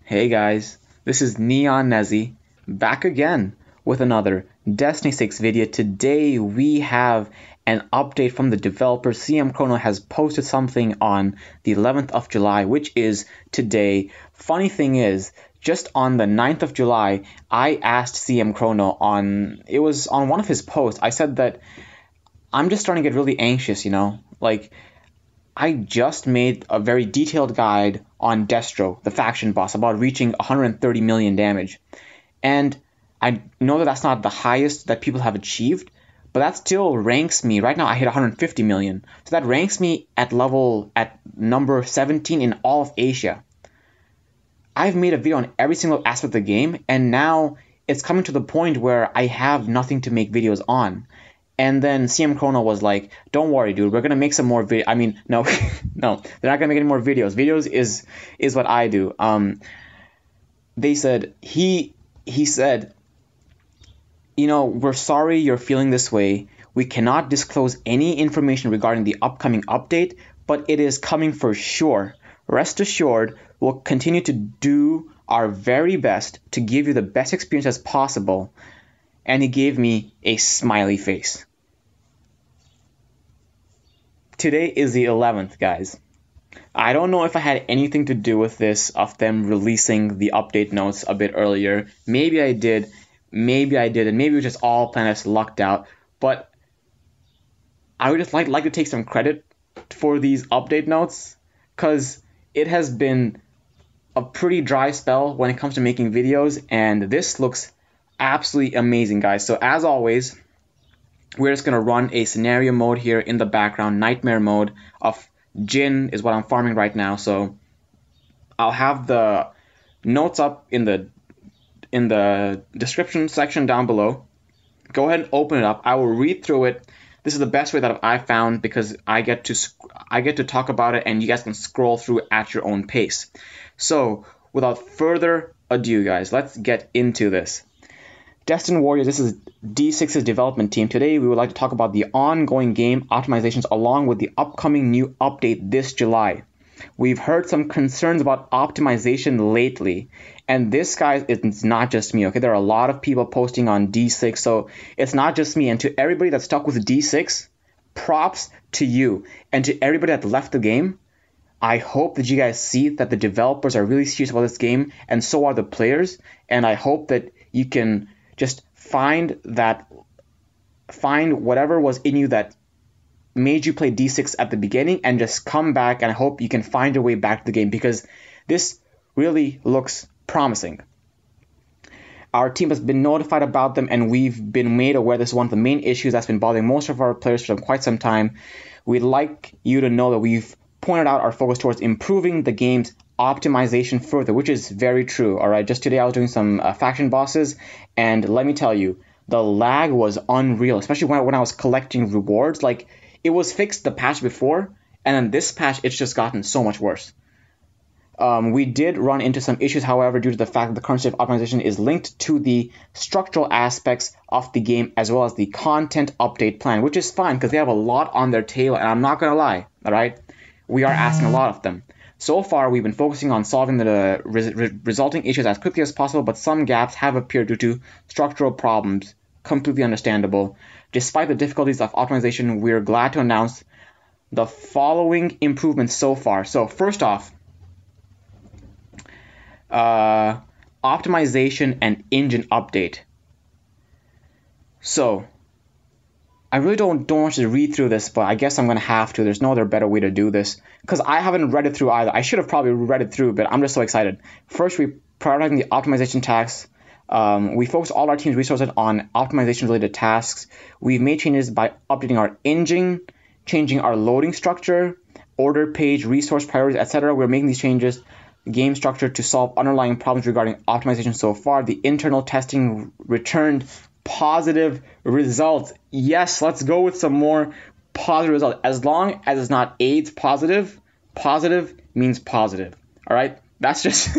Hey guys, this is Neon Nezzy, back again with another Destiny 6 video. Today we have an update from the developer. Chrono has posted something on the 11th of July, which is today. Funny thing is, just on the 9th of July, I asked Chrono on one of his posts. I said that I'm just starting to get really anxious, like I just made a very detailed guide on Destro, the faction boss, about reaching 130 million damage. And I know that that's not the highest that people have achieved, but that still ranks me. Right now I hit 150 million. So that ranks me at number 17 in all of Asia. I've made a video on every single aspect of the game, and now it's coming to the point where I have nothing to make videos on. And then Chrono was like, "Don't worry, dude. We're gonna make some more videos." I mean, no, no, they're not gonna make any more videos. Videos is what I do. They said he said, "We're sorry you're feeling this way. We cannot disclose any information regarding the upcoming update, but it is coming for sure. Rest assured, we'll continue to do our very best to give you the best experience as possible." And he gave me a smiley face. Today is the 11th, guys. I don't know if I had anything to do with this, of them releasing the update notes a bit earlier. Maybe I did, maybe I didn't, maybe it was just all planets lucked out. But I would just like to take some credit for these update notes, because it has been a pretty dry spell when it comes to making videos, and this looks absolutely amazing, guys. So as always, we're just gonna run a scenario mode here in the background. Nightmare mode of Jin is what I'm farming right now. So I'll have the notes up in the description section down below. Go ahead and open it up. I will read through it. This is the best way that I found, because I get to talk about it, and you guys can scroll through at your own pace. So without further ado, guys, let's get into this. Destined Warriors, this is D6's development team. Today we would like to talk about the ongoing game optimizations along with the upcoming new update this July. We've heard some concerns about optimization lately, and this, guys, it's not just me, okay? There are a lot of people posting on D6, so it's not just me. And to everybody that's stuck with D6, props to you. And to everybody that left the game, I hope that you guys see that the developers are really serious about this game, and so are the players. And I hope that you can just find whatever was in you that made you play D6 at the beginning, and just come back, and I hope you can find your way back to the game, because this really looks promising. Our team has been notified about them, and we've been made aware this is one of the main issues that's been bothering most of our players for quite some time. We'd like you to know that we've pointed out our focus towards improving the game's optimization further, which is very true. All right, just today I was doing some faction bosses, and let me tell you, the lag was unreal, especially when I was collecting rewards. Like, it was fixed the patch before, and then this patch it's just gotten so much worse. We did run into some issues, however, due to the fact that the current state of optimization is linked to the structural aspects of the game as well as the content update plan, which is fine because they have a lot on their tail, and I'm not gonna lie, all right, we are asking a lot of them. So far, we've been focusing on solving the resulting issues as quickly as possible, but some gaps have appeared due to structural problems. Completely understandable. Despite the difficulties of optimization, we're glad to announce the following improvements so far. So first off, optimization and engine update. So I really don't want to read through this, but I guess I'm going to have to. There's no other better way to do this, because I haven't read it through either. I should have probably read it through, but I'm just so excited. First, we prioritizing the optimization tasks. We focus all our team's resources on optimization-related tasks. We've made changes by updating our engine, changing our loading structure, order page, resource priorities, etc. We're making these changes, game structure, to solve underlying problems regarding optimization so far. The internal testing returned positive results. Yes, let's go with some more positive results. As long as it's not AIDS positive, positive means positive. All right, that's just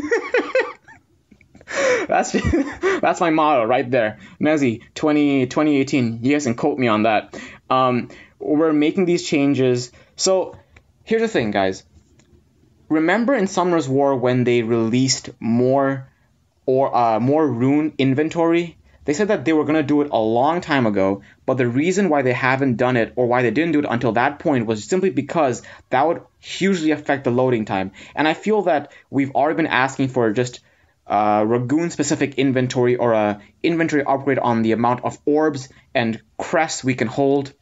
that's my motto right there. Nezzy 2018. You guys can quote me on that. We're making these changes. So here's the thing, guys. remember in Summoner's War when they released more rune inventory? They said that they were going to do it a long time ago, but the reason why they haven't done it, or why they didn't do it until that point, was simply because that would hugely affect the loading time. And I feel that we've already been asking for just Ragoon-specific inventory, or a inventory upgrade on the amount of orbs and crests we can hold.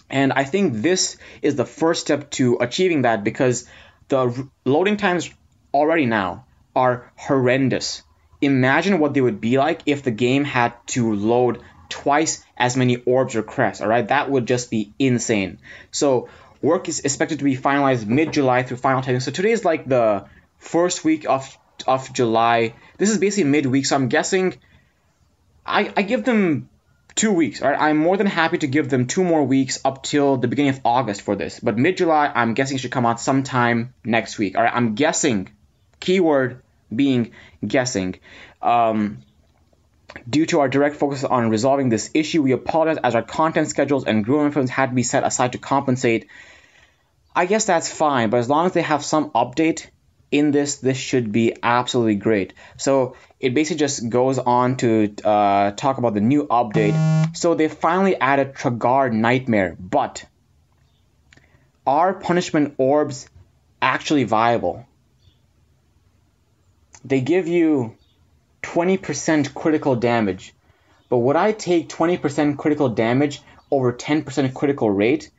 And I think this is the first step to achieving that, because the loading times already now are horrendous. Imagine what they would be like if the game had to load twice as many orbs or crests, all right? That would just be insane. So work is expected to be finalized mid-July through final testing. So today is like the first week of July. This is basically midweek, so I'm guessing I give them 2 weeks, all right? I'm more than happy to give them 2 more weeks up till the beginning of August for this. But mid-July, I'm guessing it should come out sometime next week, all right? I'm guessing, keyword being guessing. Due to our direct focus on resolving this issue, we apologize as our content schedules and growing films had to be set aside to compensate. I guess that's fine, but as long as they have some update in this should be absolutely great. So it basically just goes on to talk about the new update. So they finally added Tragar Nightmare, but are punishment orbs actually viable? They give you 20% critical damage, but would I take 20% critical damage over 10% critical rate?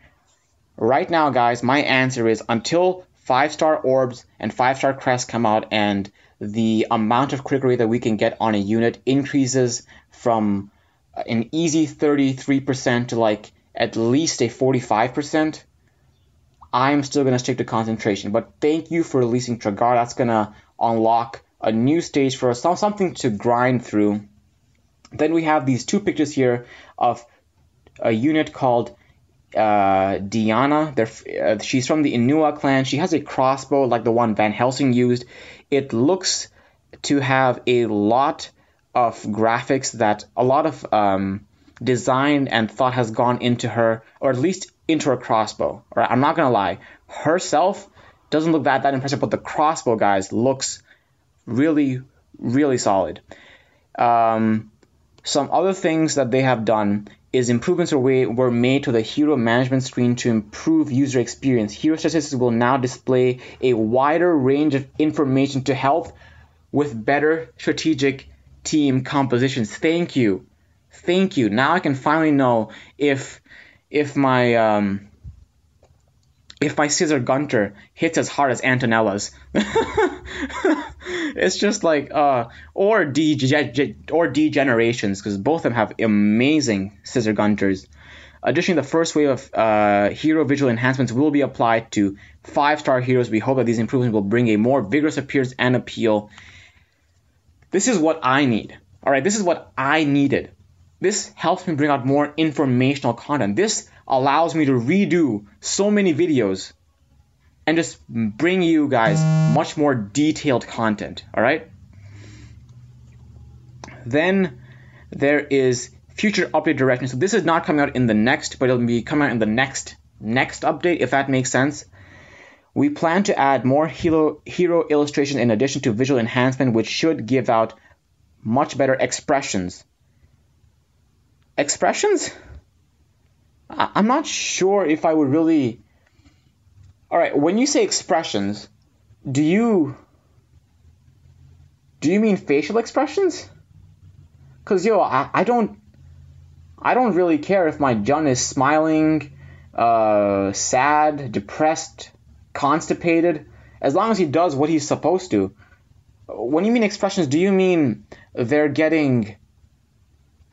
Right now, guys, my answer is until 5-star orbs and 5-star crests come out and the amount of critical rate that we can get on a unit increases from an easy 33% to like at least a 45%, I'm still going to stick to concentration. But thank you for releasing Tragar. That's going to unlock a new stage for us, something to grind through. Then we have these 2 pictures here of a unit called Diana. She's from the Inua clan. She has a crossbow like the one Van Helsing used. It looks to have a lot of graphics, that a lot of design and thought has gone into her, or at least into her crossbow. All right, I'm not gonna lie, herself doesn't look that impressive, but the crossbow, guys, looks really, really solid. Some other things that they have done is improvements were made to the hero management screen to improve user experience. Hero statistics will now display a wider range of information to help with better strategic team compositions. Thank you. Thank you. Now I can finally know if my Scissor Gunter hits as hard as Antonella's. It's just like, or Degenerations, because both of them have amazing Scissor Gunters. Additionally, the first wave of hero visual enhancements will be applied to 5-star heroes. We hope that these improvements will bring a more vigorous appearance and appeal. This is what I need. All right, this is what I needed. This helps me bring out more informational content. This allows me to redo so many videos and just bring you guys much more detailed content, all right? Then there is future update direction. So this is not coming out in the next, but it'll be coming out in the next update, if that makes sense. We plan to add more hero illustration in addition to visual enhancement, which should give out much better expressions. Expressions? I'm not sure if I would really... All right, when you say expressions, do you mean facial expressions? Because, I don't really care if my Jun is smiling, sad, depressed, constipated, as long as he does what he's supposed to. When you mean expressions, do you mean they're getting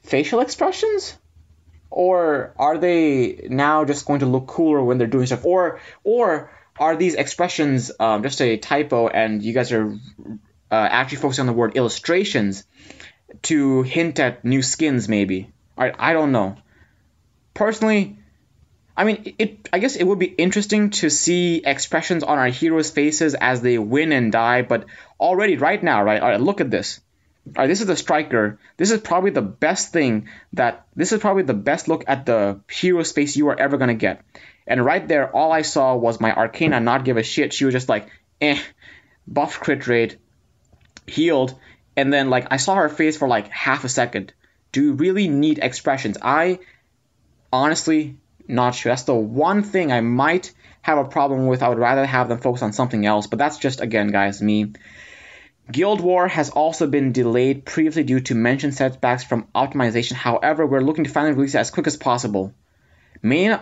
facial expressions? Or are they now just going to look cooler when they're doing stuff? Or are these expressions just a typo and you guys are actually focusing on the word illustrations to hint at new skins maybe? I don't know. Personally, I mean, I guess it would be interesting to see expressions on our heroes' faces as they win and die, but already right now, right? All right, look at this. All right, this is the striker. This is probably the best look at the hero's face you are ever going to get. And right there, all I saw was my Arcana not give a shit. She was just like, buff crit rate, healed, and then like I saw her face for like half a second. Do you really need expressions? I honestly not sure. That's the one thing I might have a problem with. I would rather have them focus on something else, but that's just, again, guys, me. Guild War has also been delayed previously due to mentioned setbacks from optimization. However, we're looking to finally release it as quick as possible. Main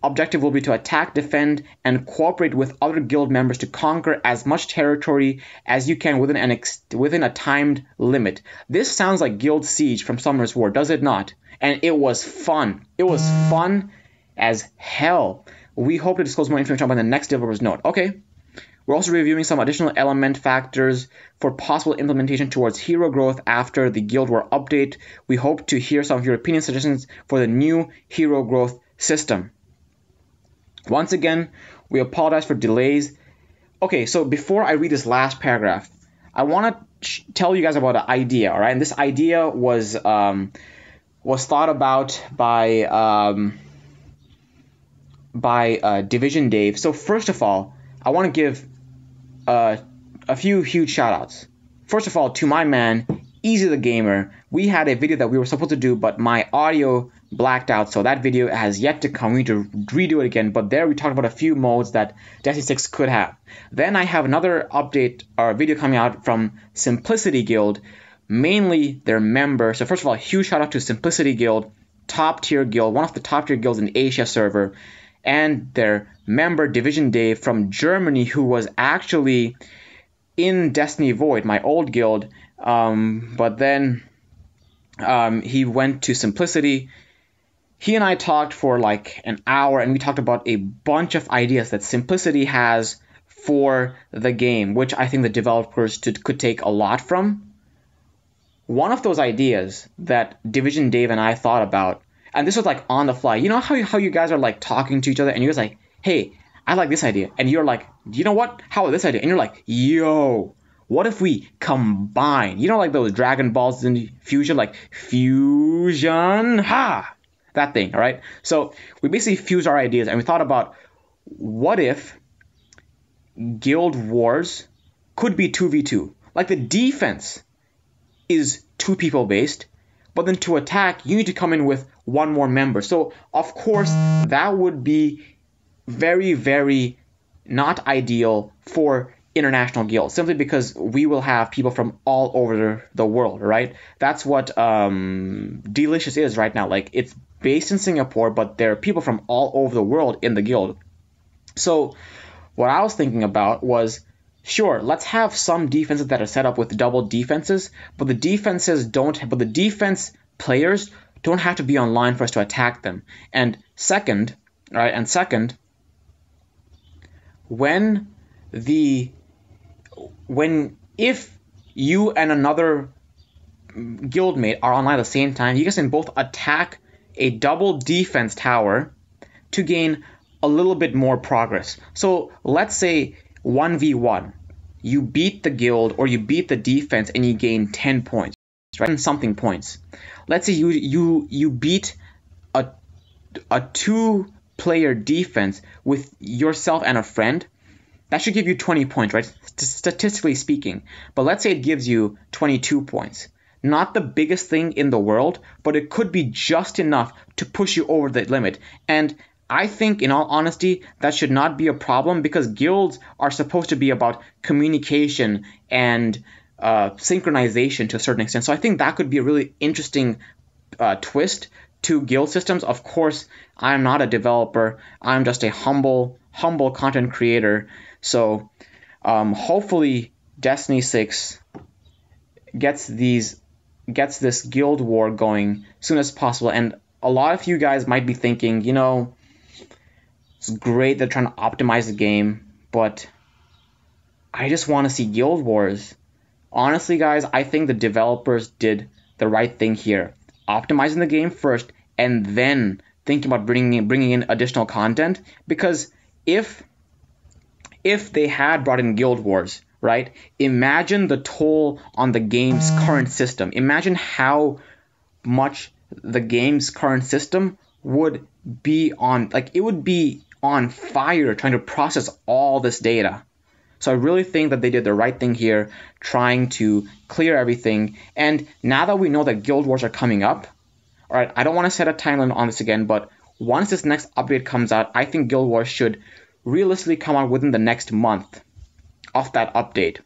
objective will be to attack, defend, and cooperate with other guild members to conquer as much territory as you can within a timed limit. This sounds like Guild Siege from Summer's War, does it not? And it was fun. It was fun as hell. We hope to disclose more information about the next developer's note. Okay. We're also reviewing some additional element factors for possible implementation towards hero growth after the Guild War update. We hope to hear some of your opinion suggestions for the new hero growth system. Once again, we apologize for delays. Okay, so before I read this last paragraph, I want to tell you guys about an idea, all right? And this idea was thought about by Division Dave. So first of all, I want to give a few huge shout-outs. First of all, to my man, Easy the Gamer. We had a video that we were supposed to do, but my audio blacked out, so that video has yet to come. We need to redo it again, but there we talked about a few modes that Destiny6 could have. Then I have another update or video coming out from Simplicity Guild, mainly their members. So first of all, huge shout out to Simplicity Guild, top tier guild, one of the top tier guilds in Asia server, and their member Division Dave from Germany, who was actually in Destiny Void, my old guild, but then he went to Simplicity. He and I talked for like an hour, and we talked about a bunch of ideas that Simplicity has for the game, which I think the developers could take a lot from. One of those ideas that Division Dave and I thought about, and this was like on the fly. You know how you guys are like talking to each other, and you're like, hey, I like this idea. And you're like, you know what? How about this idea? And you're like, yo, what if we combine? You know, like those Dragon Balls in Fusion, like Fusion, ha! That thing, all right? So we basically fused our ideas, and we thought about what if Guild Wars could be 2v2? Like the defense is 2 people based, but then to attack, you need to come in with 1 more member. So, of course, that would be very, very not ideal for international guilds, simply because we will have people from all over the world, right? That's what Delicious is right now. Like, it's based in Singapore, but there are people from all over the world in the guild. So what I was thinking about was, sure, let's have some defenses that are set up with double defenses, but the defense players don't have to be online for us to attack them. And second, right? And second, if you and another guildmate are online at the same time, you guys can both attack a double defense tower to gain a little bit more progress. So let's say 1v1, you beat the guild or you beat the defense and you gain 10 points, right? And something points. Let's say you beat a 2-player defense with yourself and a friend. That should give you 20 points, right? Statistically speaking. But let's say it gives you 22 points. Not the biggest thing in the world, but it could be just enough to push you over the limit. And I think, in all honesty, that should not be a problem, because guilds are supposed to be about communication and synchronization to a certain extent. So I think that could be a really interesting twist to guild systems. Of course, I'm not a developer. I'm just a humble content creator. So hopefully Destiny6 gets this guild war going soon as possible. And a lot of you guys might be thinking, you know, it's great they're trying to optimize the game, but I just want to see guild wars. Honestly, guys, I think the developers did the right thing here, optimizing the game first and then thinking about bringing in additional content. Because if they had brought in guild wars, right? Imagine the toll on the game's current system. Imagine how much the game's current system would be on, like, it would be on fire trying to process all this data. So I really think that they did the right thing here, trying to clear everything. And now that we know that Guild Wars are coming up, all right, I don't want to set a timeline on this again, but once this next update comes out, I think Guild Wars should realistically come out within the next month of that update.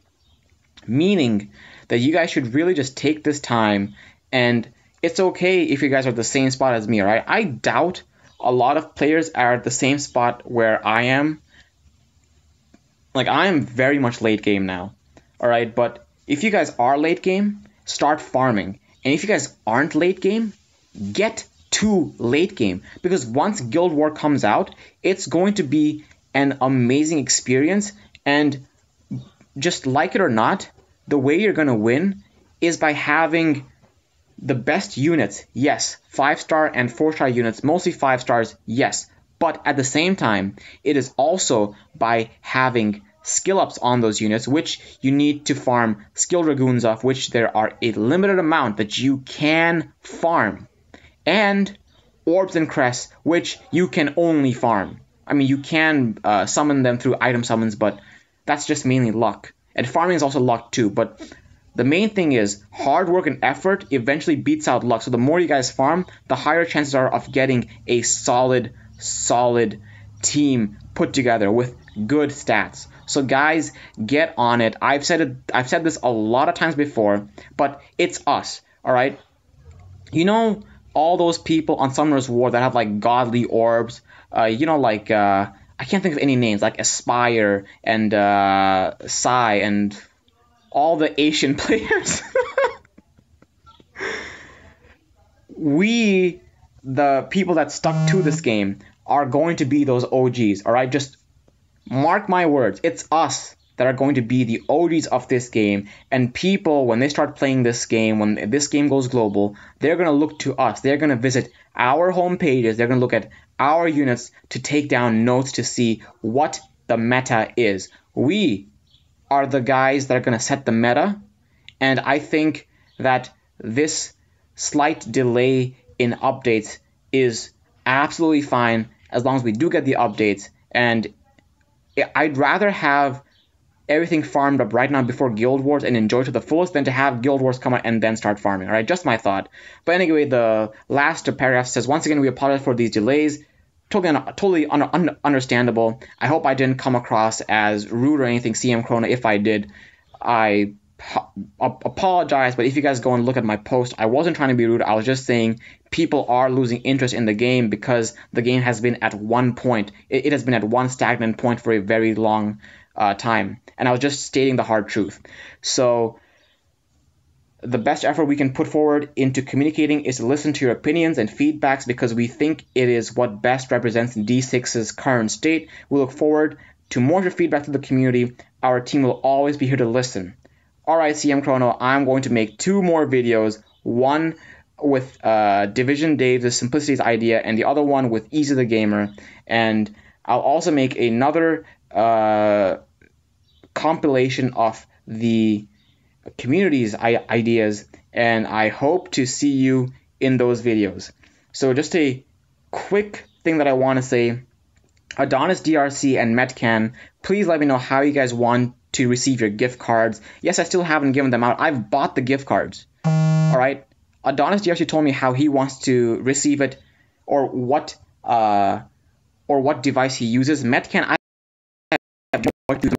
Meaning that you guys should really just take this time, and it's okay if you guys are at the same spot as me, all right? I doubt a lot of players are at the same spot where I am. Like, I am very much late game now, all right? But if you guys are late game, start farming. And if you guys aren't late game, get to late game. Because once Guild War comes out, it's going to be an amazing experience. And just like it or not, the way you're going to win is by having the best units. Yes, 5-star and 4-star units, mostly 5 stars, yes. But at the same time, it is also by having skill ups on those units, which you need to farm skill dragoons of, which there are a limited amount that you can farm. And orbs and crests, which you can only farm. I mean, you can summon them through item summons, but that's just mainly luck. And farming is also luck too, but the main thing is hard work and effort eventually beats out luck. So the more you guys farm, the higher chances are of getting a solid team put together with good stats. So guys, get on it. I've said this a lot of times before, but it's us, all right? You know all those people on Summoner's War that have like godly orbs, like I can't think of any names, like Aspire and Sai and all the Asian players. We, the people that stuck to this game, are going to be those OGs, all right? Just mark my words. It's us that are going to be the OGs of this game. And people, when they start playing this game, when this game goes global, they're going to look to us. They're going to visit our home pages. They're going to look at our units to take down notes to see what the meta is. We are the guys that are going to set the meta. And I think that this slight delay in updates is absolutely fine as long as we do get the updates. And I'd rather have everything farmed up right now before Guild Wars and enjoy to the fullest than to have Guild Wars come out and then start farming, all right? Just my thought. But anyway, the last paragraph says, once again, we apologize for these delays. Totally understandable. I hope I didn't come across as rude or anything, CM Chrono. If I did, I apologize. But if you guys go and look at my post, I wasn't trying to be rude. I was just saying people are losing interest in the game because the game has been at one point. It has been at one stagnant point for a very long time. And I was just stating the hard truth. So the best effort we can put forward into communicating is to listen to your opinions and feedbacks because we think it is what best represents D6's current state. We look forward to more of your feedback to the community. Our team will always be here to listen. All right, CM Chrono, I'm going to make 2 more videos, one with Division Dave's Simplicity's idea and the other one with Easy the Gamer. And I'll also make another compilation of the community's ideas, and I hope to see you in those videos. So just a quick thing that I want to say, Adonis DRC and Metcan, please let me know how you guys want to receive your gift cards. Yes, I still haven't given them out. I've bought the gift cards. All right. Adonis DRC told me how he wants to receive it, or what device he uses. Metcan, I have no idea